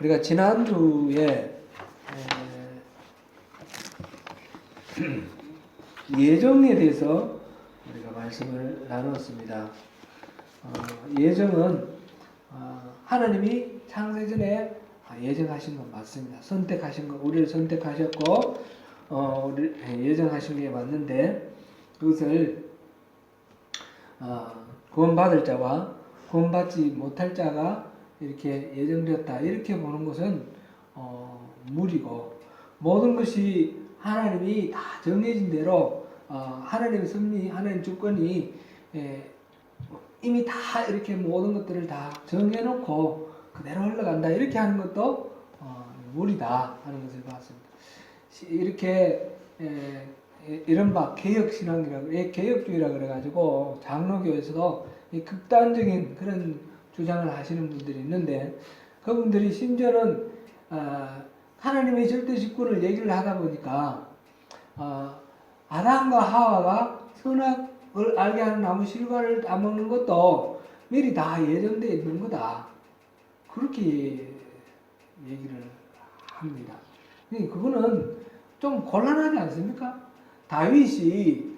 우리가 지난주에 예정에 대해서 우리가 말씀을 나눴습니다. 예정은 하나님이 창세전에 예정하신 건 맞습니다. 선택하신 거, 우리를 선택하셨고 예정하신 게 맞는데, 그것을 구원받을 자와 구원받지 못할 자가 이렇게 예정되었다, 이렇게 보는 것은 무리고, 모든 것이 하나님이 다 정해진 대로 하나님의 섭리, 하나님의 주권이 이미 다 이렇게 모든 것들을 다 정해놓고 그대로 흘러간다, 이렇게 하는 것도 무리다 하는 것을 봤습니다. 이렇게 이른바 개혁신앙이라고, 개혁주의라고 그래가지고 장로교에서도 극단적인 그런 주장을 하시는 분들이 있는데, 그분들이 심지어는 하나님의 절대 직권을 얘기를 하다 보니까 아담과 하와가 선악을 알게 하는 나무 실과를 따먹는 것도 미리 다 예정되어 있는 거다, 그렇게 얘기를 합니다. 그거는 좀 곤란하지 않습니까? 다윗이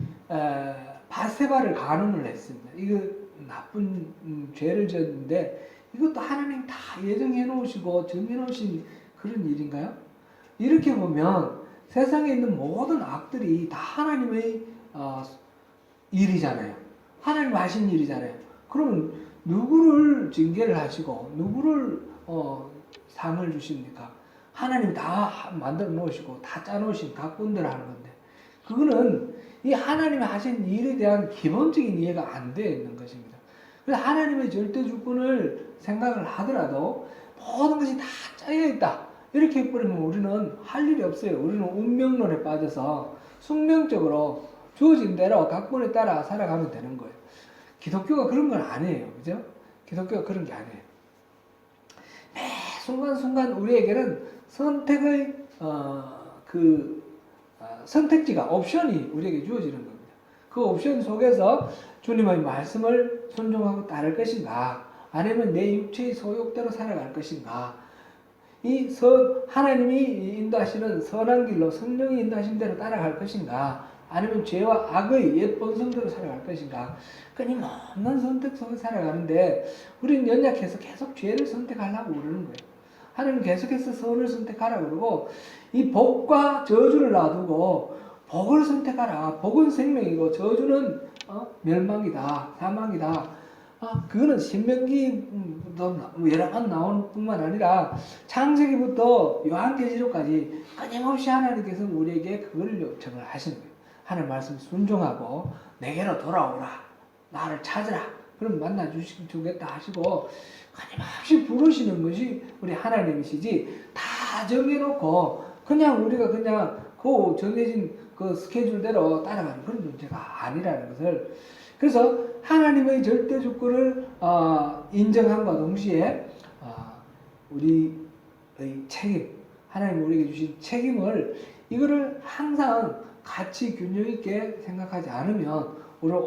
바세바를 간음을 했습니다. 이거 나쁜 죄를 지었는데, 이것도 하나님 다 예정해 놓으시고 정해 놓으신 그런 일인가요? 이렇게 보면 세상에 있는 모든 악들이 다 하나님의 일이잖아요. 하나님 하신 일이잖아요. 그러면 누구를 징계를 하시고 누구를 상을 주십니까? 하나님이 다 만들어 놓으시고 다 짜놓으신 각본대로 하는 건데, 그거는 이 하나님이 하신 일에 대한 기본적인 이해가 안 되어 있는 것입니다. 그래서 하나님의 절대 주권을 생각을 하더라도 모든 것이 다 짜여 있다, 이렇게 해버리면 우리는 할 일이 없어요. 우리는 운명론에 빠져서 숙명적으로 주어진 대로 각본에 따라 살아가면 되는 거예요. 기독교가 그런 건 아니에요. 그죠? 기독교가 그런 게 아니에요. 매 순간순간 우리에게는 선택의 선택지가, 옵션이 우리에게 주어지는 겁니다. 그 옵션 속에서 주님의 말씀을 순종하고 따를 것인가, 아니면 내 육체의 소욕대로 살아갈 것인가, 하나님이 인도하시는 선한 길로 성령이 인도하신 대로 따라갈 것인가, 아니면 죄와 악의 옛 본성대로 살아갈 것인가, 끊임없는 선택 속에 살아가는데 우리는 연약해서 계속 죄를 선택하려고 그러는 거예요. 하나님 계속해서 선을 선택하라 그러고, 이 복과 저주를 놔두고 복을 선택하라. 복은 생명이고 저주는 멸망이다, 사망이다. 그거는 신명기도 여러 번 나오는 뿐만 아니라 창세기부터 요한계시록까지 끊임없이 하나님께서 우리에게 그걸 요청을 하시는 거예요. 하나님 말씀 순종하고 내게로 돌아오라, 나를 찾으라, 그럼 만나 주겠다 하시고 끊임없이 부르시는 것이 우리 하나님이시지, 다 정해놓고 그냥 우리가 그냥 그 정해진 그 스케줄대로 따라가는 그런 존재가 아니라는 것을, 그래서 하나님의 절대 주권을 인정함과 동시에 우리의 책임, 하나님 우리에게 주신 책임을, 이거를 항상 같이 균형 있게 생각하지 않으면 우리는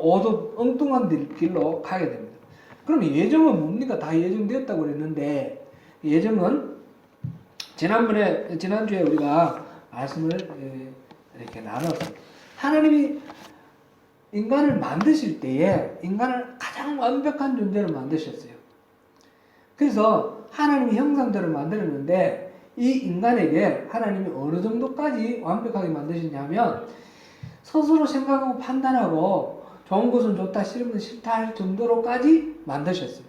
엉뚱한 길로 가게 됩니다. 그럼 예정은 뭡니까? 다 예정되었다고 그랬는데, 예정은 지난주에 우리가 말씀을 이렇게 나눴습니다. 하나님이 인간을 만드실 때에 인간을 가장 완벽한 존재로 만드셨어요. 그래서 하나님이 형상대로 만들었는데, 이 인간에게 하나님이 어느 정도까지 완벽하게 만드셨냐면, 스스로 생각하고 판단하고 좋은 것은 좋다, 싫은 것은 싫다 할 정도로까지 만드셨어요.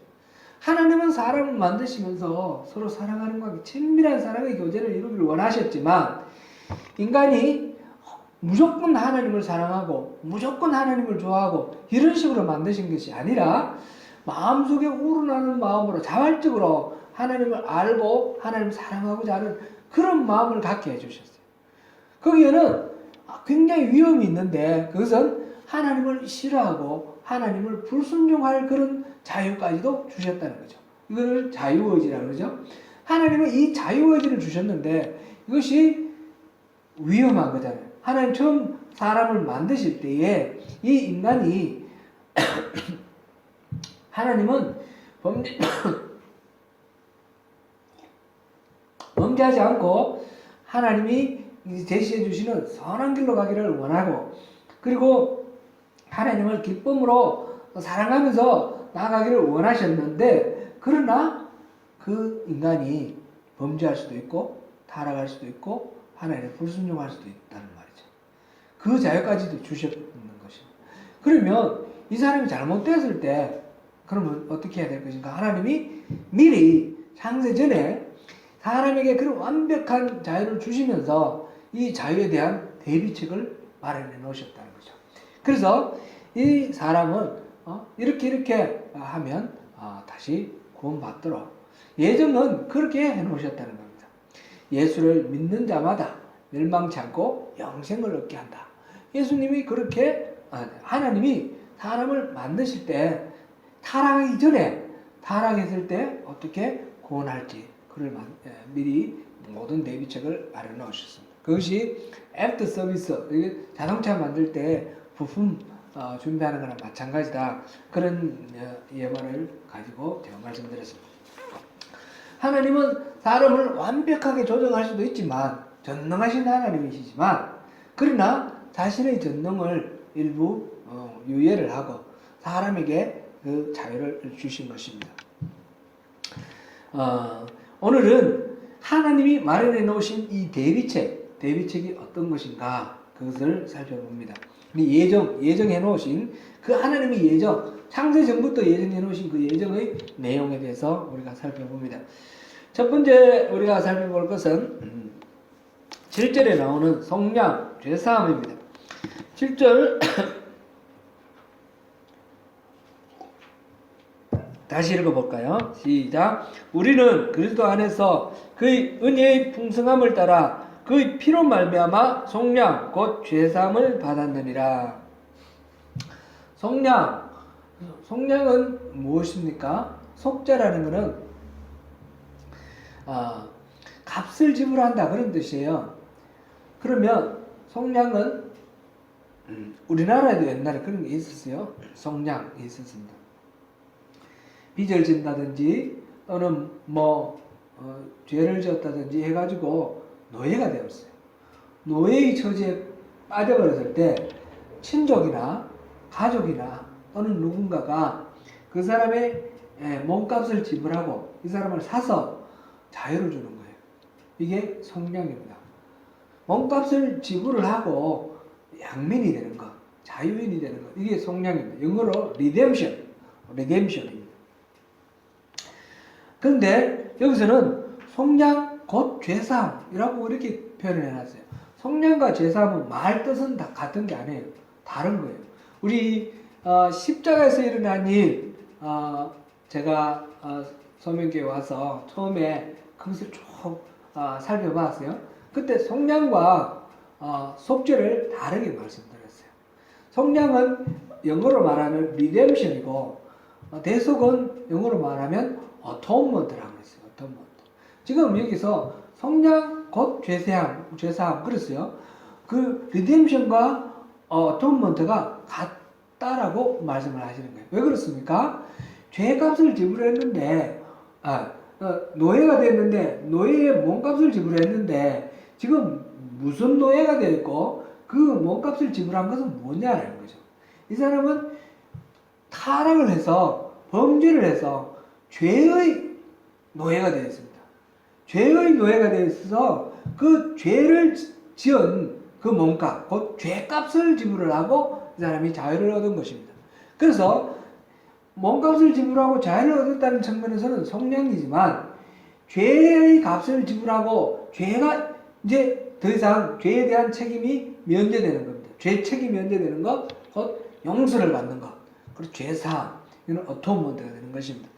하나님은 사람을 만드시면서 서로 사랑하는 관계, 친밀한 사랑의 교제를 이루기를 원하셨지만, 인간이 무조건 하나님을 사랑하고 무조건 하나님을 좋아하고 이런 식으로 만드신 것이 아니라, 마음속에 우러나는 마음으로 자발적으로 하나님을 알고 하나님을 사랑하고자 하는 그런 마음을 갖게 해주셨어요. 거기에는 굉장히 위험이 있는데, 그것은 하나님을 싫어하고 하나님을 불순종할 그런 자유까지도 주셨다는 거죠. 이걸 자유의지라고 그러죠. 하나님은 이 자유의지를 주셨는데 이것이 위험한 거잖아요. 하나님 처음 사람을 만드실 때에 이 인간이 하나님은 범죄하지 않고 하나님이 제시해 주시는 선한 길로 가기를 원하고, 그리고 하나님을 기쁨으로 사랑하면서 나아가기를 원하셨는데, 그러나 그 인간이 범죄할 수도 있고 타락할 수도 있고 하나님을 불순종할 수도 있다는 말이죠. 그 자유까지도 주셨는 것입니다. 그러면 이 사람이 잘못되었을 때 그러면 어떻게 해야 될 것인가? 하나님이 미리 창세 전에 사람에게 그런 완벽한 자유를 주시면서 이 자유에 대한 대비책을 마련해 놓으셨다는 거죠. 그래서 이 사람은 이렇게 하면 다시 구원받도록 예정은 그렇게 해 놓으셨다는 겁니다. 예수를 믿는 자마다 멸망치 않고 영생을 얻게 한다. 예수님이 그렇게, 하나님이 사람을 만드실 때 타락하기 전에, 타락했을 때 어떻게 구원할지 그를 미리 모든 대비책을 마련해 놓으셨습니다. 그것이 애프터 서비스, 자동차 만들 때 부품 준비하는 거랑 마찬가지다. 그런 예반을 가지고 제가 말씀드렸습니다. 하나님은 사람을 완벽하게 조정할 수도 있지만, 전능하신 하나님이시지만, 그러나 자신의 전능을 일부 유예를 하고 사람에게 그 자유를 주신 것입니다. 오늘은 하나님이 마련해 놓으신 이 대비책이 어떤 것인가, 그것을 살펴봅니다. 예정해 놓으신 그 하나님의 예정, 창세 전부터 예정해 놓으신 그 예정의 내용에 대해서 우리가 살펴봅니다. 첫 번째 우리가 살펴볼 것은 7절에 나오는 속량, 죄사함입니다. 7절 다시 읽어볼까요? 시작. 우리는 그리스도 안에서 그의 은혜의 풍성함을 따라 그의 피로 말미암아 속량 곧 죄사함을 받았느니라. 속량은 무엇입니까? 속죄라는 것은 값을 지불한다, 그런 뜻이에요. 그러면 속량은 우리나라에도 옛날에 그런 게 있었어요. 속량이 있었습니다. 빚을 진다든지 또는 죄를 지었다든지 해가지고 노예가 되었어요. 노예의 처지에 빠져버렸을 때 친족이나 가족이나 또는 누군가가 그 사람의 몸값을 지불하고 이 사람을 사서 자유를 주는 거예요. 이게 속량입니다. 몸값을 지불을 하고 양민이 되는 것, 자유인이 되는 것, 이게 속량입니다. 영어로 redemption입니다. 그런데 여기서는 속량 곧 죄사함이라고 이렇게 표현을 해놨어요. 속량과 죄사함은 말 뜻은 다 같은 게 아니에요. 다른 거예요. 우리 십자가에서 일어난 일, 제가 소명교회 와서 처음에 그것을 쭉 살펴봤어요. 그때 속량과 속죄를 다르게 말씀드렸어요. 속량은 영어로 말하는 redemption이고, 대속은 영어로 말하면 atonement라고 했어요. atonement. 지금 여기서 속량 곧 죄사함 그랬어요. 그 redemption과 atonement가 같다라고 말씀을 하시는 거예요. 왜 그렇습니까? 죄값을 지불했는데, 노예가 됐는데, 노예의 몸값을 지불했는데, 지금 무슨 노예가 되어 있고, 그 몸값을 지불한 것은 뭐냐라는 거죠. 이 사람은 타락을 해서, 범죄를 해서, 죄의 노예가 되어 있습니다. 죄의 노예가 되어 있어서, 그 죄를 지은 그 몸값, 곧 죄값을 지불을 하고, 이 사람이 자유를 얻은 것입니다. 그래서, 몸값을 지불하고 자유를 얻었다는 측면에서는 속량이지만 죄의 값을 지불하고 죄가 이제 더 이상 죄에 대한 책임이 면제되는 겁니다. 죄 책임이 면제되는 것, 곧 용서를 받는 것, 그리고 죄사함, 이는 어토먼트가 되는 것입니다.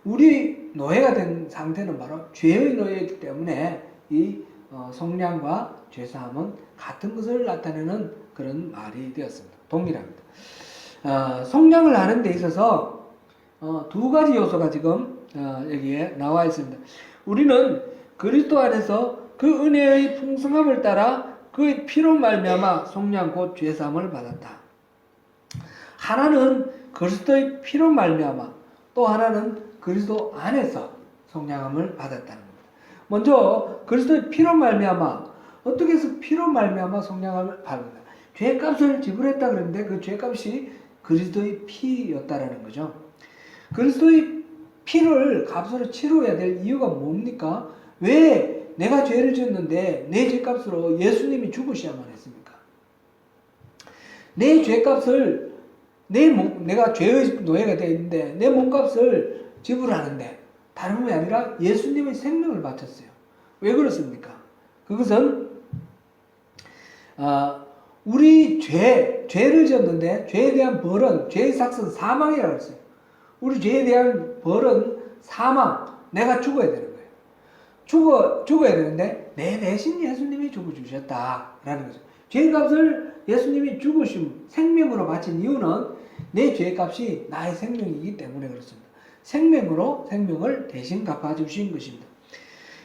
우리 노예가 된 상태는 바로 죄의 노예이기 때문에 이 속량과 죄사함은 같은 것을 나타내는 그런 말이 되었습니다. 동일합니다. 속량을 하는 데 있어서 두 가지 요소가 지금 여기에 나와 있습니다. 우리는 그리스도 안에서 그 은혜의 풍성함을 따라 그의 피로 말미암아 속량 곧 죄사함을 받았다. 하나는 그리스도의 피로 말미암아, 또 하나는 그리스도 안에서 속량함을 받았다는 겁니다. 먼저 그리스도의 피로 말미암아, 어떻게 해서 피로 말미암아 속량함을 받는다. 죄값을 지불했다 그랬는데 그 죄값이 그리스도의 피였다라는 거죠. 그리스도의 피를 값으로 치러야 될 이유가 뭡니까? 왜 내가 죄를 지었는데 내 죄값으로 예수님이 죽으셔야만 했습니까? 내 죄값을 내가 죄의 노예가 되어 있는데 내 몸값을 지불하는데 다른 분이 아니라 예수님의 생명을 바쳤어요. 왜 그렇습니까? 그것은 우리 죄를 지었는데 죄에 대한 벌은, 죄의 삭은 사망이라고 했어요. 우리 죄에 대한 벌은 사망, 내가 죽어야 되는 거예요. 죽어야 되는데 내 대신 예수님이 죽어주셨다라는 거죠. 죄값을 예수님이 죽으심, 생명으로 바친 이유는 내 죄값이 나의 생명이기 때문에 그렇습니다. 생명을 대신 갚아주신 것입니다.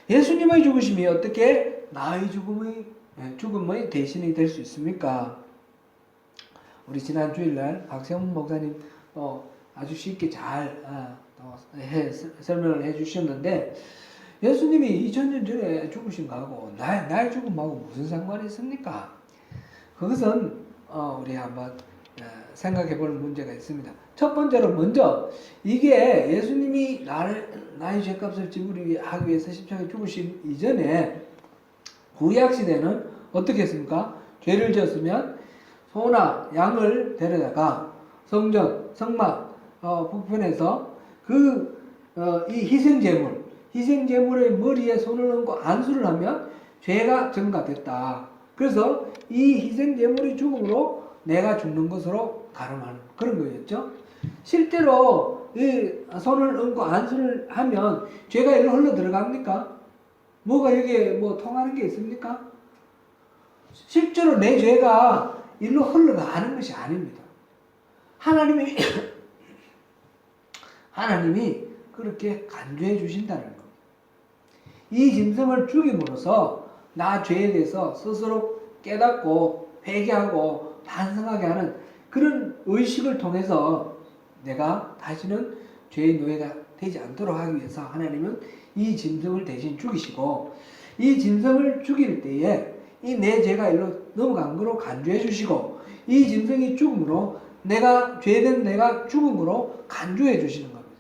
예수님의 죽으심이 어떻게 나의 죽음의 대신이 될 수 있습니까? 우리 지난 주일날 박세훈 목사님 아주 쉽게 잘 설명을 해주셨는데, 예수님이 2000년 전에 죽으신 거하고 나의 죽음하고 무슨 상관이 있습니까? 그것은 우리 한번 생각해 볼 문제가 있습니다. 첫 번째로 먼저 이게 예수님이 나의 죄값을 지불하기 위해서 십자가에 죽으신 이전에 구약 시대는 어떻게 했습니까? 죄를 지었으면 소나 양을 데려다가 성전, 성막 북편에서 이 희생제물의 머리에 손을 얹고 안수를 하면 죄가 증가됐다. 그래서 이 희생제물의 죽음으로 내가 죽는 것으로 가름하는 그런 거였죠. 실제로 이 손을 얹고 안수를 하면 죄가 일로 흘러 들어갑니까? 뭐가 여기에 통하는 게 있습니까? 실제로 내 죄가 일로 흘러가는 것이 아닙니다. 하나님이 그렇게 간주해 주신다는 겁니다. 이 짐승을 죽임으로써 나 죄에 대해서 스스로 깨닫고 회개하고 반성하게 하는 그런 의식을 통해서 내가 다시는 죄의 노예가 되지 않도록 하기 위해서 하나님은 이 짐승을 대신 죽이시고, 이 짐승을 죽일 때에 이 내 죄가 일로 넘어간 거로 간주해 주시고, 이 짐승이 죽음으로 죄된 내가 죽음으로 간주해 주시는 겁니다.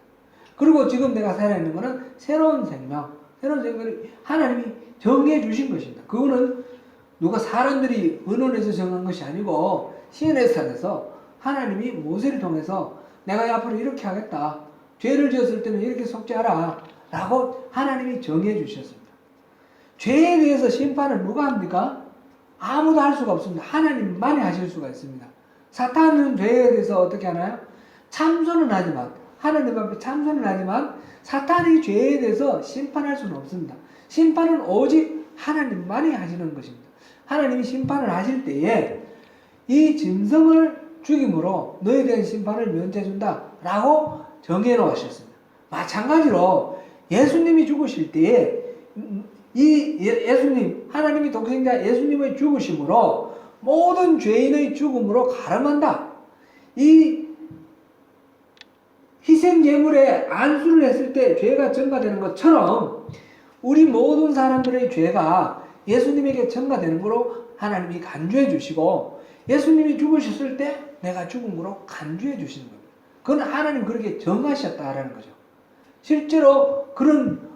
그리고 지금 내가 살아있는 거는 새로운 생명을 하나님이 정해 주신 것입니다. 그거는 누가 사람들이 언론에서 정한 것이 아니고 신의 산에서 하나님이 모세를 통해서 내가 앞으로 이렇게 하겠다. 죄를 지었을 때는 이렇게 속죄하라. 라고 하나님이 정해 주셨습니다. 죄에 대해서 심판을 누가 합니까? 아무도 할 수가 없습니다. 하나님만이 하실 수가 있습니다. 사탄은 죄에 대해서 어떻게 하나요? 참선은 하지만, 하나님 앞에 참선을 하지만 사탄이 죄에 대해서 심판할 수는 없습니다. 심판은 오직 하나님만이 하시는 것입니다. 하나님이 심판을 하실 때에 이 짐승을 죽임으로 너에 대한 심판을 면제해준다 라고 정해 놓으셨습니다. 마찬가지로 예수님이 죽으실 때에 예수님, 하나님이 독생자 예수님의 죽으심으로 모든 죄인의 죽음으로 가름한다. 이 희생제물에 안수를 했을 때 죄가 증가되는 것처럼 우리 모든 사람들의 죄가 예수님에게 증가되는 거로 하나님이 간주해 주시고, 예수님이 죽으셨을 때 내가 죽음으로 간주해 주시는 겁니다. 그건 하나님 그렇게 정하셨다라는 거죠. 실제로 그런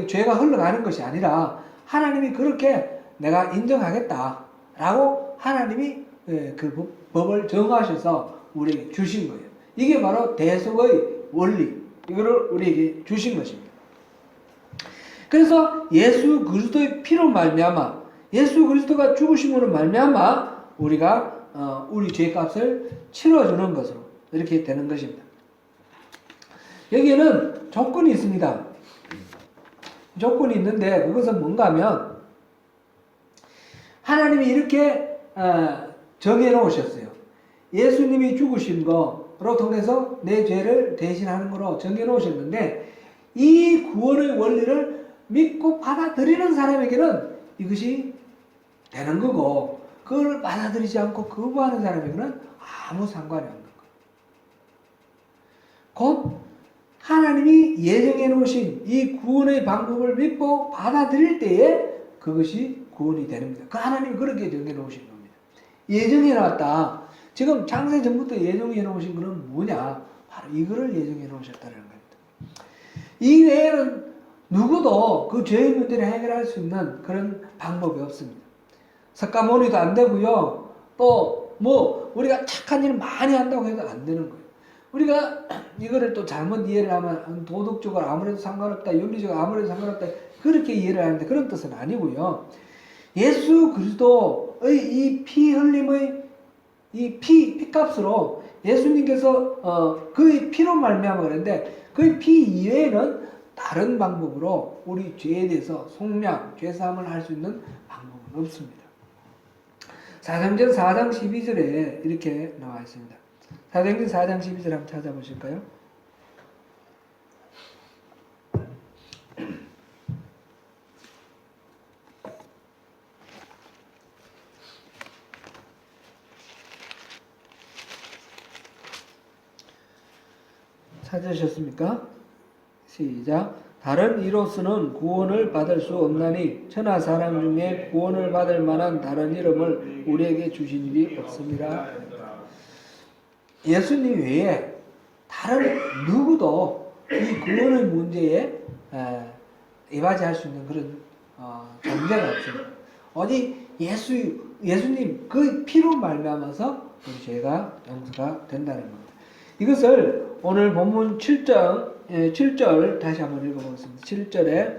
죄가 흘러가는 것이 아니라 하나님이 그렇게 내가 인정하겠다라고 하나님이 그 법을 정하셔서 우리에게 주신 거예요. 이게 바로 대속의 원리, 이거를 우리에게 주신 것입니다. 그래서 예수 그리스도의 피로 말미암아, 예수 그리스도가 죽으심으로 말미암아 우리가 우리 죄값을 치러주는 것으로 이렇게 되는 것입니다. 여기에는 조건이 있습니다. 조건이 있는데 그것은 뭔가 하면 하나님이 이렇게 정해 놓으셨어요. 예수님이 죽으신 거로 통해서 내 죄를 대신하는 거로 정해 놓으셨는데, 이 구원의 원리를 믿고 받아들이는 사람에게는 이것이 되는 거고, 그걸 받아들이지 않고 거부하는 사람에게는 아무 상관이 없는 거예요. 곧 하나님이 예정해 놓으신 이 구원의 방법을 믿고 받아들일 때에 그것이 구원이 되는 겁니다. 그 하나님이 그렇게 정해 놓으신 겁니다. 예정해 놨다. 지금 창세 전부터 예정해 놓으신 것은 뭐냐? 바로 이거를 예정해 놓으셨다는 겁니다. 이 외에는 누구도 그 죄의 문제를 해결할 수 있는 그런 방법이 없습니다. 석가모니도 안 되고요. 또 뭐 우리가 착한 일 많이 한다고 해도 안 되는 거예요. 우리가 이거를 또 잘못 이해를 하면 도덕적으로 아무래도 상관없다, 윤리적으로 아무래도 상관없다 그렇게 이해를 하는데 그런 뜻은 아니고요. 예수 그리스도의 이 피 흘림의 이 피값으로 예수님께서 그의 피로 말미암아 그랬는데 그의 피 이외에는 다른 방법으로 우리 죄에 대해서 속량, 죄사함을 할 수 있는 방법은 없습니다. 사도행전 4장 12절에 이렇게 나와 있습니다. 사도행전 4장 12절 한번 찾아보실까요? 찾으셨습니까? 시작. 다른 이로서는 구원을 받을 수 없나니 천하 사람 중에 구원을 받을 만한 다른 이름을 우리에게 주신 일이 없습니다. 예수님 외에 다른 누구도 이 구원의 문제에 이바지할 수 있는 그런 존재가 없습니다. 오직 예수님 그 피로 말미암아서 우리 죄가 용서가 된다는 겁니다. 이것을 오늘 본문 7절 다시 한번 읽어보겠습니다. 7절에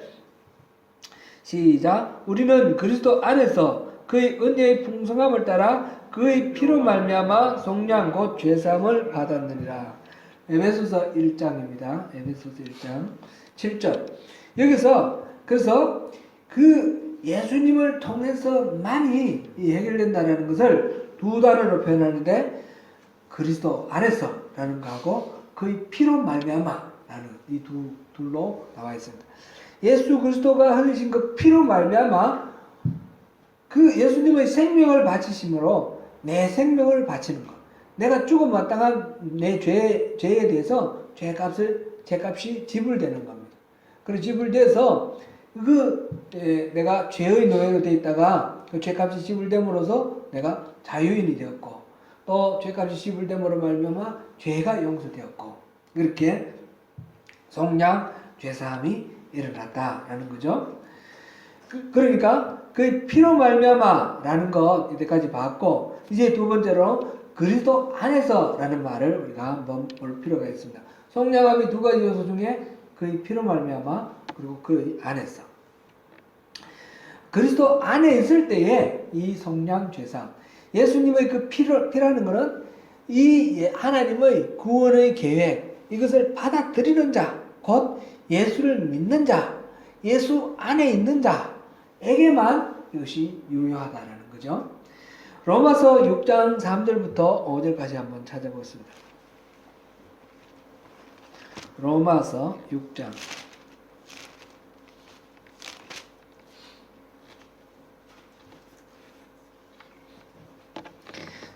시작. 우리는 그리스도 안에서 그의 은혜의 풍성함을 따라 그의 피로 말미암아 속량 곧 죄사함을 받았느니라. 에베소서 1장입니다. 에베소서 1장 7절. 여기서 그래서 그 예수님을 통해서만이 해결된다는 것을 두 단어로 표현하는데 그리스도 안에서라는 거하고 그의 피로 말미암아라는 이 둘로 나와 있습니다. 예수 그리스도가 흘리신 그 피로 말미암아 그 예수님의 생명을 바치심으로 내 생명을 바치는 것. 내가 죽음 마땅한 내 죄에 대해서 죄값이 지불되는 겁니다. 그리고 지불돼서 내가 죄의 노예로 되어 있다가 그 죄값이 지불됨으로써 내가 자유인이 되었고 또 죄값이 지불됨으로 말미암아 죄가 용서되었고 이렇게 속량 죄사함이 일어났다라는 거죠. 그러니까 그 피로 말미암아라는 것 이때까지 봤고 이제 두 번째로 그리스도 안에서라는 말을 우리가 한번 볼 필요가 있습니다. 속량함이 두 가지 요소 중에 그의 피로 말미암아 그리고 그의 안에서 그리스도 안에 있을 때에 이 속량 죄사함 예수님의 그 피라는 것은 이 하나님의 구원의 계획 이것을 받아들이는 자 곧 예수를 믿는 자 예수 안에 있는 자에게만 이것이 유효하다는 거죠. 로마서 6장 3절부터 5절까지 한번 찾아보겠습니다. 로마서 6장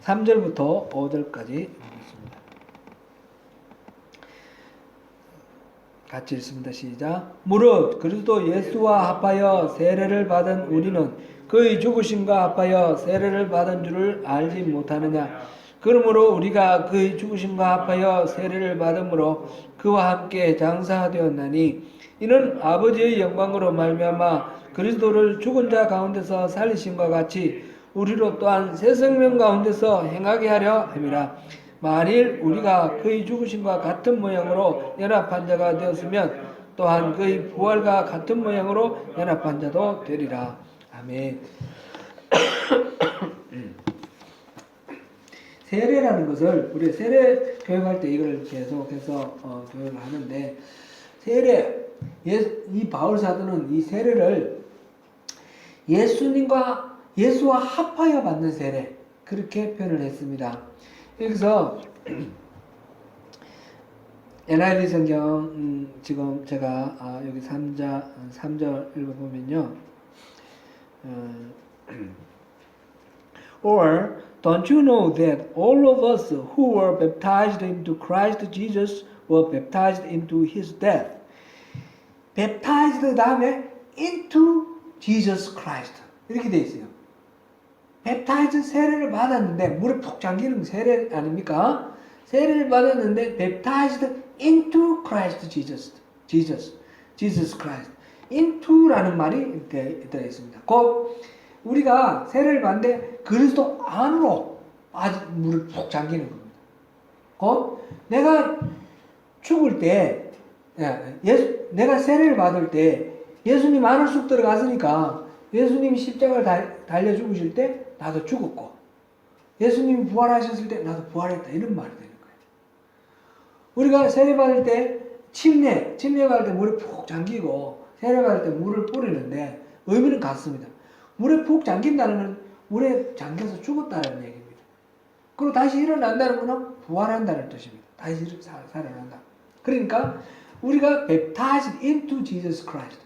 3절부터 5절까지 같이 읽습니다. 시작. 무릇 그리스도 예수와 합하여 세례를 받은 우리는 그의 죽으심과 합하여 세례를 받은 줄을 알지 못하느냐. 그러므로 우리가 그의 죽으심과 합하여 세례를 받음으로 그와 함께 장사되었나니 이는 아버지의 영광으로 말미암아 그리스도를 죽은 자 가운데서 살리심과 같이 우리로 또한 새 생명 가운데서 행하게 하려 함이라. 만일 우리가 그의 죽으심과 같은 모양으로 연합한 자가 되었으면 또한 그의 부활과 같은 모양으로 연합한 자도 되리라. 아멘. 세례라는 것을 우리 세례 교육할 때 이걸 계속해서 교육을 하는데 세례 이 바울 사도는 이 세례를 예수와 합하여 받는 세례 그렇게 표현을 했습니다. 여기서 NIV 성경 지금 제가 여기 3절 읽어보면요. Or don't you know that all of us who were baptized into Christ Jesus were baptized into his death. baptized 다음에 into Jesus Christ 이렇게 돼 있어요. baptized 세례를 받았는데 물에 푹 잠기는 세례 아닙니까? 세례를 받았는데 baptized into Christ Jesus Christ. into라는 말이 이렇게 들어 있습니다. 곧 우리가 세례를 받는데 그리스도 안으로 물을 푹 잠기는 겁니다. 곧 내가 죽을 때 내가 세례를 받을 때 예수님 안으로 쑥 들어갔으니까 예수님이 십자가를 달려 죽으실 때 나도 죽었고 예수님이 부활하셨을 때 나도 부활했다 이런 말이 되는 거예요. 우리가 세례 받을 때 침례 받을 때 물에 푹 잠기고 세례 받을 때 물을 뿌리는데 의미는 같습니다. 물에 푹 잠긴다는 건 물에 잠겨서 죽었다는 얘기입니다. 그리고 다시 일어난다는 것은 부활한다는 뜻입니다. 다시 살아난다. 그러니까 우리가 baptized into Jesus Christ.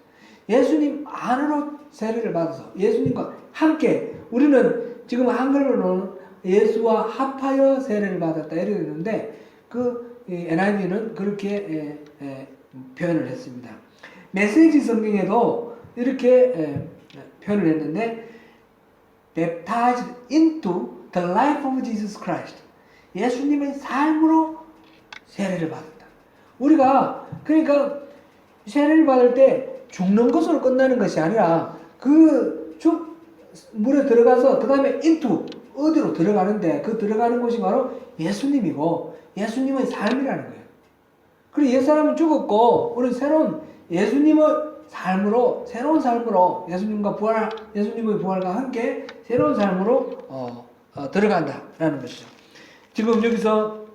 예수님 안으로 세례를 받아서 예수님과 함께 우리는 지금 한글로는 예수와 합하여 세례를 받았다 이렇게 되는데 그 NIV는 그렇게 표현을 했습니다. 메시지 성경에도 이렇게 표현을 했는데 baptized into the life of Jesus Christ. 예수님의 삶으로 세례를 받았다. 우리가 그러니까 세례를 받을 때 죽는 것으로 끝나는 것이 아니라 물에 들어가서 그 다음에 into 어디로 들어가는데 그 들어가는 곳이 바로 예수님이고 예수님의 삶이라는 거예요. 그리고 옛사람은 죽었고 우리 새로운 예수님의 삶으로 새로운 삶으로 예수님의 부활과 함께 새로운 삶으로 들어간다라는 것이죠. 지금 여기서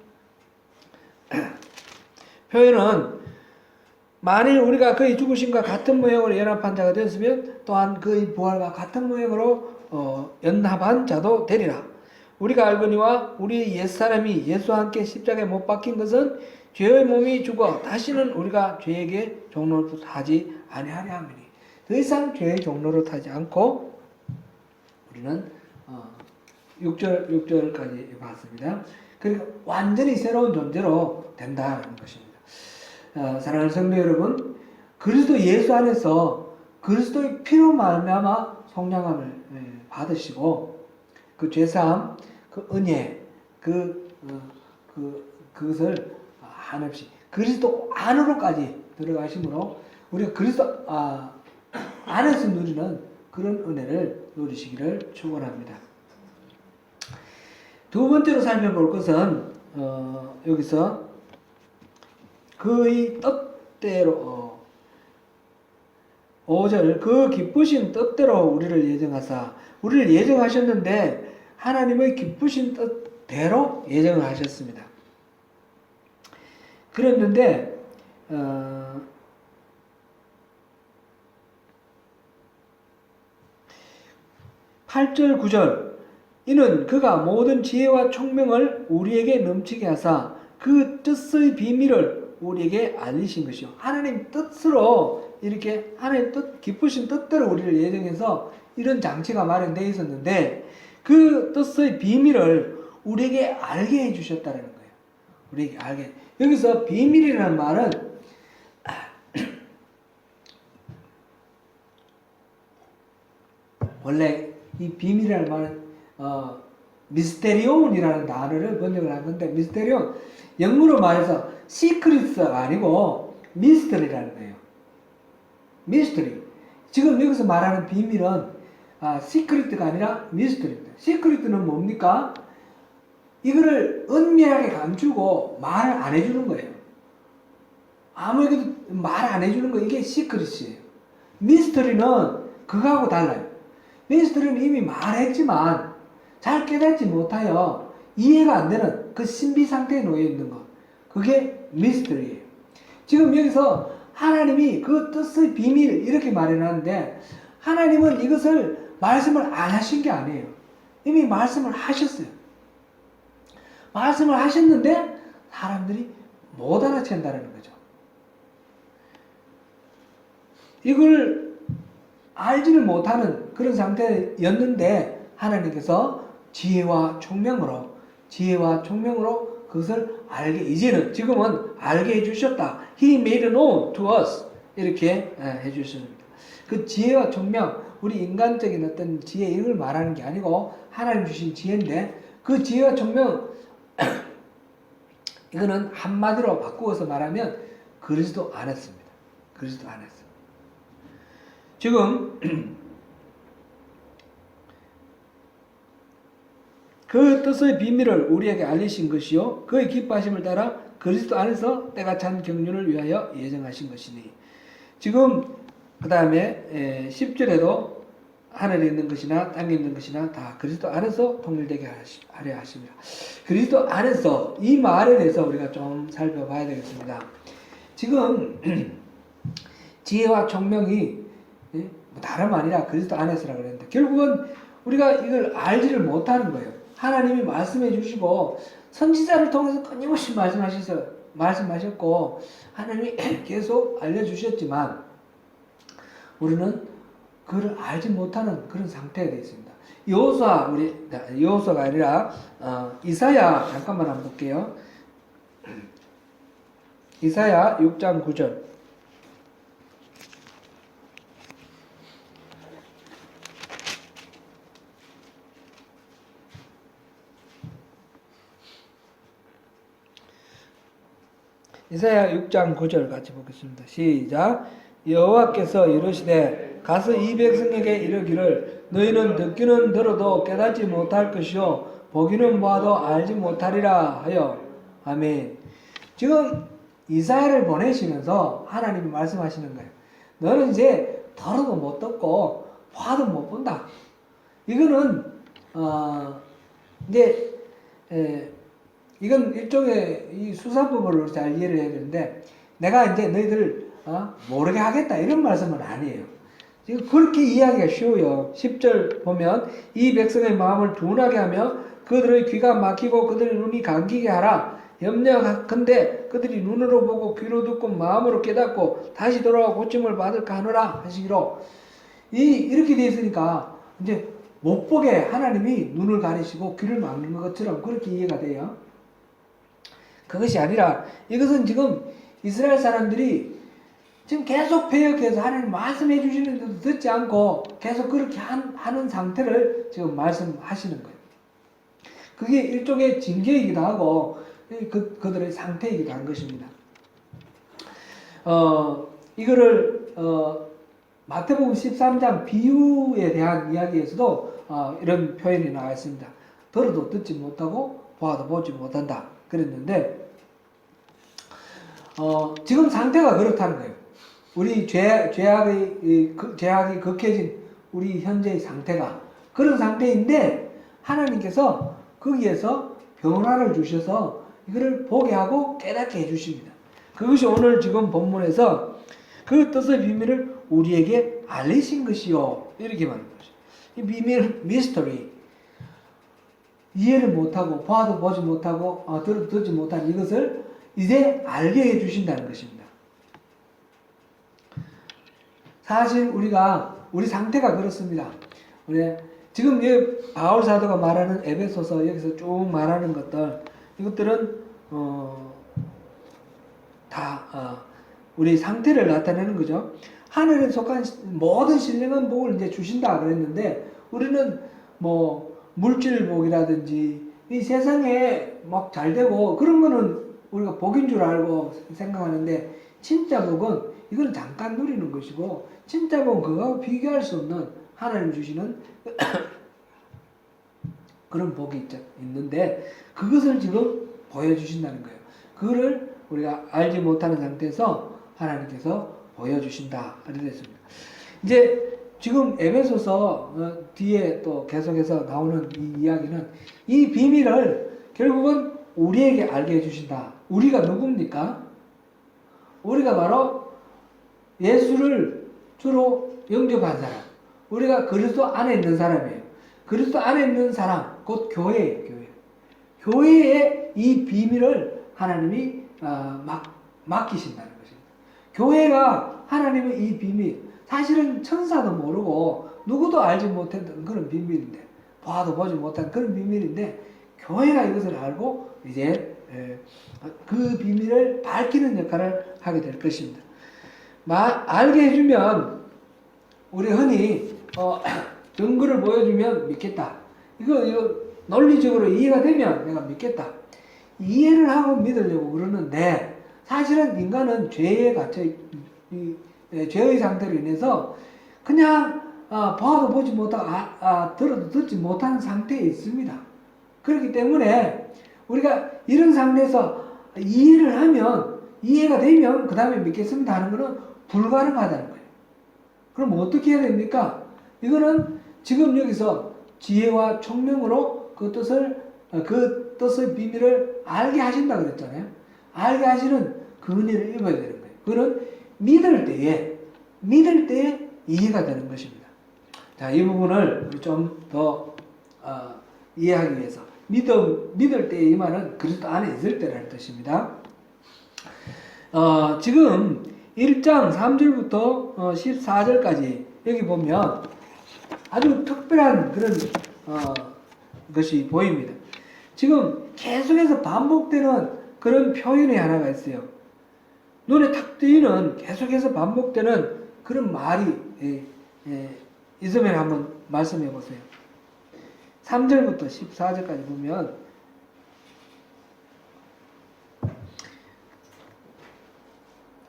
표현은 만일 우리가 그의 죽으심과 같은 모형으로 연합한 자가 되었으면 또한 그의 부활과 같은 모형으로 연합한 자도 되리라. 우리가 알거니와 우리 옛사람이 예수와 함께 십자가에 못 박힌 것은 죄의 몸이 죽어 다시는 우리가 죄에게 종노릇하지 아니하려 함이니. 더 이상 죄의 종노릇하지 않고 우리는 6절까지 봤습니다. 그러니까 완전히 새로운 존재로 된다는 것입니다. 사랑하는 성도 여러분, 그리스도 예수 안에서 그리스도의 피로 말미암아 성량함을 받으시고 그 죄사함, 그 은혜, 그것을 한없이 그리스도 안으로까지 들어가심으로 우리가 그리스도 안에서 누리는 그런 은혜를 누리시기를 축원합니다. 두 번째로 살펴볼 것은 여기서 그의 뜻대로 5절 그 기쁘신 뜻대로 우리를 예정하사 우리를 예정하셨는데 하나님의 기쁘신 뜻대로 예정을 하셨습니다. 그랬는데 8절 9절 이는 그가 모든 지혜와 총명을 우리에게 넘치게 하사 그 뜻의 비밀을 우리에게 알리신 것이요. 하나님 뜻으로 이렇게 하나님 뜻 기쁘신 뜻대로 우리를 예정해서 이런 장치가 마련되어 있었는데 그 뜻의 비밀을 우리에게 알게 해주셨다는 거예요. 우리에게 알게. 여기서 비밀이라는 말은 원래 이 비밀이라는 말은 미스테리온이라는 단어를 번역을 한 건데 미스테리온 영문으로 말해서 시크릿스가 아니고 미스터리라는 거예요. 미스터리. 지금 여기서 말하는 비밀은 시크릿가 아니라 미스터리입니다. 시크릿은 뭡니까? 이거를 은밀하게 감추고 말을 안 해주는 거예요. 아무에게도 말 안 해주는 거 이게 시크릿이에요. 미스터리는 그거하고 달라요. 미스터리는 이미 말했지만 잘 깨닫지 못하여 이해가 안 되는 그 신비 상태에 놓여 있는 것. 그게 미스터리예요. 지금 여기서 하나님이 그 뜻의 비밀 이렇게 말해놨는데 하나님은 이것을 말씀을 안 하신 게 아니에요. 이미 말씀을 하셨어요. 말씀을 하셨는데 사람들이 못 알아챈다는 거죠. 이걸 알지를 못하는 그런 상태였는데 하나님께서 지혜와 총명으로 그것을 알게 이제는 지금은 알게 해주셨다. He made known to us 이렇게 해주십니다. 그 지혜와 총명 우리 인간적인 어떤 지혜 이걸 말하는 게 아니고 하나님 주신 지혜인데 그 지혜와 총명 이거는 한마디로 바꾸어서 말하면 그리스도 안에서입니다. 그리스도 안에서. 지금 그 뜻의 비밀을 우리에게 알리신 것이요 그의 기뻐하심을 따라 그리스도 안에서 때가 찬 경륜을 위하여 예정하신 것이니. 지금 그 다음에 10절에도 하늘에 있는 것이나 땅에 있는 것이나 다 그리스도 안에서 통일되게 하려 하십니다. 그리스도 안에서 이 말에 대해서 우리가 좀 살펴봐야 되겠습니다. 지금 지혜와 총명이 다름 아니라 그리스도 안에서라고 그랬는데 결국은 우리가 이걸 알지를 못하는 거예요. 하나님이 말씀해 주시고 선지자를 통해서 끊임없이 말씀하셨고 하나님이 계속 알려주셨지만 우리는 그걸 알지 못하는 그런 상태가 되어 있습니다. 여호수아가 아니라 이사야 잠깐만 한번 볼게요. 이사야 6장 9절. 이사야 6장 9절 같이 보겠습니다. 시작. 여호와께서 이르시되 가서 이 백성에게 이르기를 너희는 듣기는 들어도 깨닫지 못할 것이요 보기는 보아도 알지 못하리라 하여. 아멘. 지금 이사야를 보내시면서 하나님이 말씀하시는 거예요. 너는 이제 들어도 못 듣고 봐도 못 본다. 이거는 이제 이건 일종의 이 수사법으로 잘 이해를 해야 되는데 내가 이제 너희들 모르게 하겠다 이런 말씀은 아니에요. 지금 그렇게 이해하기가 쉬워요. 10절 보면 이 백성의 마음을 둔하게 하며 그들의 귀가 막히고 그들의 눈이 감기게 하라. 염려컨대 그들이 눈으로 보고 귀로 듣고 마음으로 깨닫고 다시 돌아와 고침을 받을까 하노라 하시기로. 이렇게 되어 있으니까 이제 못 보게 하나님이 눈을 가리시고 귀를 막는 것처럼 그렇게 이해가 돼요. 그것이 아니라 이것은 지금 이스라엘 사람들이 지금 계속 배역해서 하나님 말씀해 주시는데도 듣지 않고 계속 그렇게 하는 상태를 지금 말씀하시는 거예요. 그게 일종의 징계이기도 하고 그들의 상태이기도 한 것입니다. 이거를 마태복음 13장 비유에 대한 이야기에서도 이런 표현이 나와 있습니다. 들어도 듣지 못하고 봐도 보지 못한다 그랬는데 지금 상태가 그렇다는 거예요. 우리 죄악이 극해진 우리 현재의 상태가 그런 상태인데 하나님께서 거기에서 변화를 주셔서 이거를 보게 하고 깨닫게 해주십니다. 그것이 오늘 지금 본문에서 그 뜻의 비밀을 우리에게 알리신 것이요 이렇게 말하는 거죠. 이 비밀 미스터리 이해를 못하고 봐도 보지 못하고 들어도 듣지 못한 이것을 이제 알게 해주신다는 것입니다. 사실 우리 상태가 그렇습니다. 지금 바울 사도가 말하는 에베소서 여기서 쭉 말하는 것들 이것들은 다 우리 상태를 나타내는 거죠. 하늘에 속한 모든 신령한 복을 이제 주신다 그랬는데 우리는 뭐 물질복이라든지 이 세상에 막 잘 되고 그런 거는 우리가 복인 줄 알고 생각하는데 진짜 복은 이거는 잠깐 누리는 것이고 진짜 복은 그거하고 비교할 수 없는 하나님 주시는 그런 복이 있는데 그것을 지금 보여주신다는 거예요. 그거를 우리가 알지 못하는 상태에서 하나님께서 보여주신다 그랬습니다. 이제 지금 에베소서 뒤에 또 계속해서 나오는 이 이야기는 이 비밀을 결국은 우리에게 알게 해주신다. 우리가 누굽니까? 우리가 바로 예수를 주로 영접한 사람. 우리가 그리스도 안에 있는 사람이에요. 그리스도 안에 있는 사람, 곧 교회예요. 교회에 이 비밀을 하나님이 맡기신다는 것입니다. 교회가 하나님의 이 비밀, 사실은 천사도 모르고 누구도 알지 못했던 그런 비밀인데 봐도 보지 못한 그런 비밀인데 교회가 이것을 알고 이제 그 비밀을 밝히는 역할을 하게 될 것입니다. 알게 해주면 우리 흔히 증거를 보여주면 믿겠다. 이거 논리적으로 이해가 되면 내가 믿겠다. 이해를 하고 믿으려고 그러는데 사실은 인간은 죄에 갇혀 죄의 상태로 인해서 그냥 봐도 보지 못하고 들어도 듣지 못하는 상태에 있습니다. 그렇기 때문에 우리가 이런 상태에서 이해를 하면 이해가 되면 그 다음에 믿겠습니다 하는 것은 불가능하다는 거예요. 그럼 어떻게 해야 됩니까? 이거는 지금 여기서 지혜와 총명으로 그 뜻의 비밀을 알게 하신다 그랬잖아요. 알게 하시는 그 은혜를 입어야 되는 거예요. 그거는 믿을 때에 이해가 되는 것입니다. 자, 이 부분을 좀 더 이해하기 위해서 믿을 때에 이 말은 그리스도 안에 있을 때라는 뜻입니다. 지금 1장 3절부터 14절까지 여기 보면 아주 특별한 그런 것이 보입니다. 지금 계속해서 반복되는 그런 표현이 하나가 있어요. 눈에 탁 띄는 계속해서 반복되는 그런 말이 있으면 한번 말씀해 보세요. 3절부터 14절까지 보면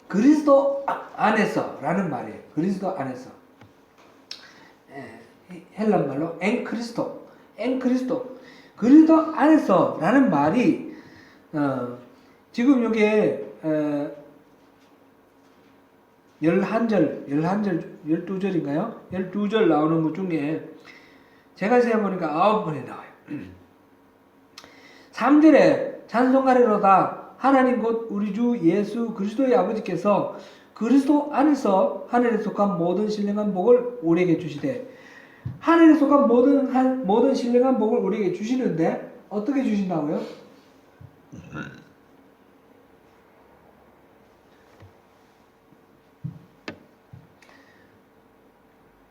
그리스도 안에서 라는 말이에요. 그리스도 안에서. 헬란 말로 엔크리스토. 그리스도 안에서 라는 말이 지금 여기에 12절인가요? 12절 나오는 것 중에 제가 세어보니까 9번이 나와요. 3절에 찬송하리로다 하나님 곧 우리 주 예수 그리스도의 아버지께서 그리스도 안에서 하늘에 속한 모든 신령한 복을 우리에게 주시되, 하늘에 속한 모든 신령한 복을 우리에게 주시는데 어떻게 주신다고요?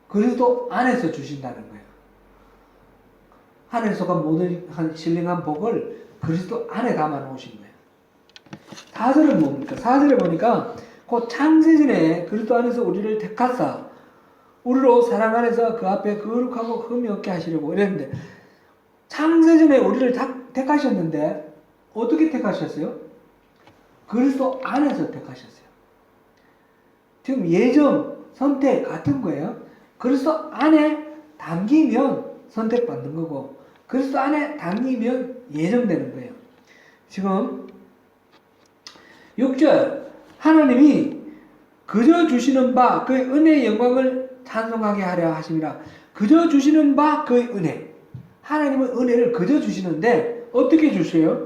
그리스도 안에서 주신다는 거예요. 하늘에 속한 모든 신령한 복을 그리스도 안에 담아 놓으신 거예요. 4절은 뭡니까? 4절에 보니까 곧 창세전에 그리스도 안에서 우리를 택하사 우리로 사랑 안에서 그 앞에 거룩하고 흠이 없게 하시려고 이랬는데, 창세전에 우리를 택하셨는데 어떻게 택하셨어요? 그리스도 안에서 택하셨어요. 지금 예정, 선택 같은 거예요. 그리스도 안에 담기면 선택받는 거고 그리스도 안에 담기면 예정되는 거예요. 지금 6절 하나님이 그저 주시는 바 그의 은혜의 영광을 찬송하게 하려 하심이라. 그저 주시는 바 그의 은혜. 하나님은 은혜를 그저 주시는데 어떻게 주세요?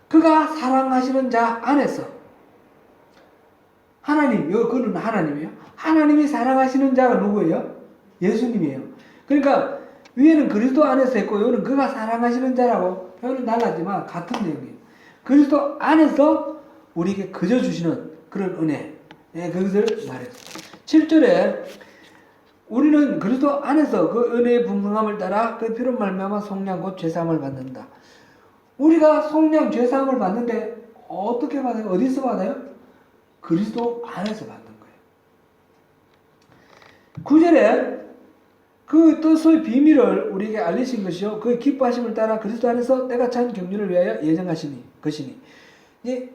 그가 사랑하시는 자 안에서. 하나님, 그는 하나님이에요. 하나님이 사랑하시는 자가 누구예요? 예수님이에요. 그러니까 위에는 그리스도 안에서 있고 여기는 그가 사랑하시는 자라고 표현은 달랐지만 같은 내용이에요. 그리스도 안에서 우리에게 그저 주시는 그런 은혜, 그것을 말했어요. 7절에 우리는 그리스도 안에서 그 은혜의 풍성함을 따라 그 피로 말미암아 속량 곧 죄사함을 받는다. 우리가 속량 죄사함을 받는데 어떻게 받아요? 어디서 받아요? 그리스도 안에서 받는 거예요. 9절에 그 뜻의 비밀을 우리에게 알리신 것이요 그 기뻐하심을 따라 그리스도 안에서 때가 찬 경륜을 위하여 예정하시니 것이니. 이제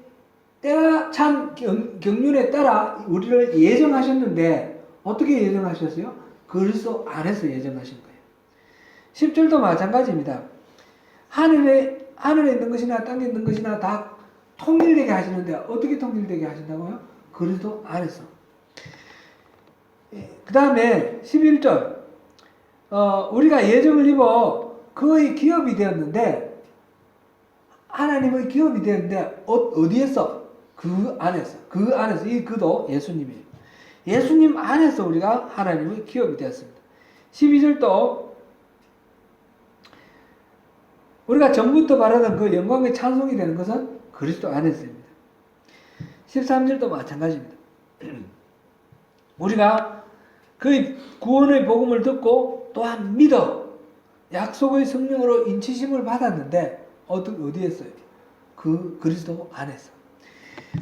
때가 찬 경륜에 따라 우리를 예정하셨는데 어떻게 예정하셨어요? 그리스도 안에서 예정하신 거예요. 10절도 마찬가지입니다. 하늘에 있는 것이나 땅에 있는 것이나 다 통일되게 하시는데 어떻게 통일되게 하신다고요? 그리스도 안에서. 그 다음에 11절 우리가 예정을 입어 그의 기업이 되었는데, 하나님의 기업이 되었는데 어디에서? 그 안에서. 이 그도 예수님이에요. 예수님 안에서 우리가 하나님의 기업이 되었습니다. 12절도 우리가 전부터 바라던 그 영광의 찬송이 되는 것은 그리스도 안에서입니다. 13절도 마찬가지입니다. 우리가 그 구원의 복음을 듣고 또한 믿어 약속의 성령으로 인치심을 받았는데 어디에 있어요? 그 그리스도 안에서.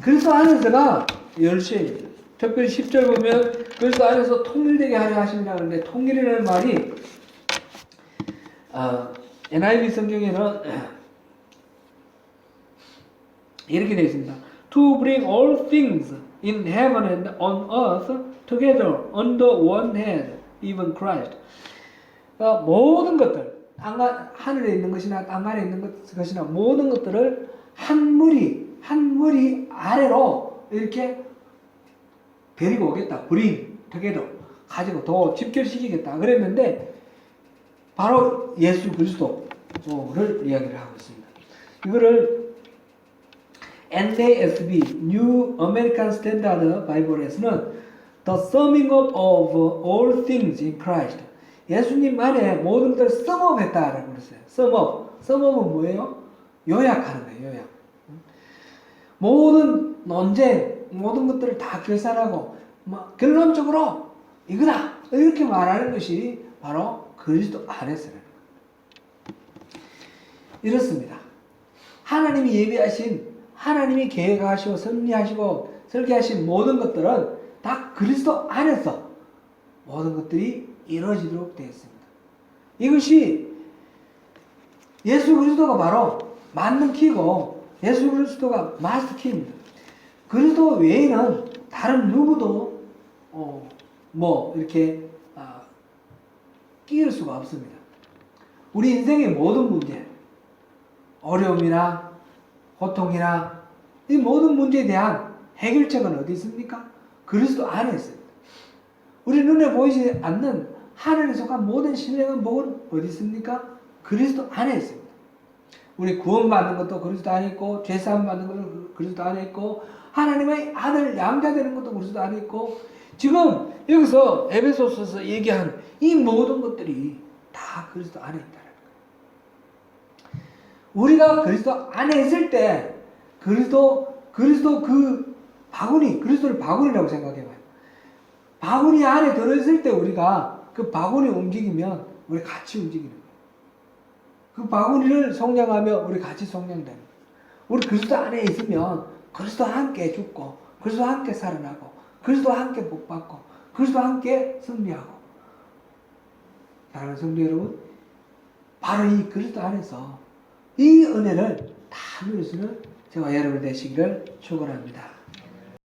그리스도 안에서가 열쇠입니다. 특별히 10절 보면 그리스도 안에서 통일되게 하려 하신다고 하는데, 통일이라는 말이 NIV 성경에는 이렇게 되어 있습니다. To bring all things in heaven and on earth together under one head, even Christ. 모든 것들, 하늘에 있는 것이나 땅 아래 있는 것이나 모든 것들을 한 무리 아래로 이렇게 데리고 오겠다. bring together. 가지고 더 집결시키겠다. 그랬는데 바로 예수 그리스도를 이야기를 하고 있습니다. 이거를 NASB New American Standard Bible에서는 The summing up of all things in Christ. 예수님 안에 모든 것들을 썸업했다라고 그랬어요. 썸업은 뭐예요? 요약하는 거예요. 요약. 모든 논쟁, 모든 것들을 다 결산하고 결론적으로 이거다 이렇게 말하는 것이 바로 그리스도 안에서는 이렇습니다. 하나님이 예비하신, 하나님이 계획하시고 섭리하시고 설계하신 모든 것들은 다 그리스도 안에서 모든 것들이 이루어지도록 되어 있습니다. 이것이 예수 그리스도가 바로 만능 키고 예수 그리스도가 마스터 키입니다. 그리스도 외에는 다른 누구도 이렇게 끼울 수가 없습니다. 우리 인생의 모든 문제, 어려움이나 고통이나 이 모든 문제에 대한 해결책은 어디 있습니까? 그리스도 안에 있습니다. 우리 눈에 보이지 않는 하늘에 속한 모든 신령한 복은 어디 있습니까? 그리스도 안에 있습니다. 우리 구원받는 것도 그리스도 안에 있고, 죄사함 받는 것도 그리스도 안에 있고, 하나님의 아들 양자되는 것도 그리스도 안에 있고, 지금 여기서 에베소서에서 얘기한 이 모든 것들이 다 그리스도 안에 있다는 거예요. 우리가 그리스도 안에 있을 때 그리스도 그 바구니, 그리스도를 바구니라고 생각해봐요. 바구니 안에 들어있을 때 우리가 그 바구니 움직이면 우리 같이 움직이는 거예요. 그 바구니를 성량하며 우리 같이 성량되는 거예요. 우리 그리스도 안에 있으면 그리스도와 함께 죽고 그리스도와 함께 살아나고 그리스도와 함께 복받고 그리스도와 함께 승리하고. 사랑하는 성도 여러분, 바로 이 그리스도 안에서 이 은혜를 다 누릴 수 있는 저와 여러분 되시기를 축원합니다.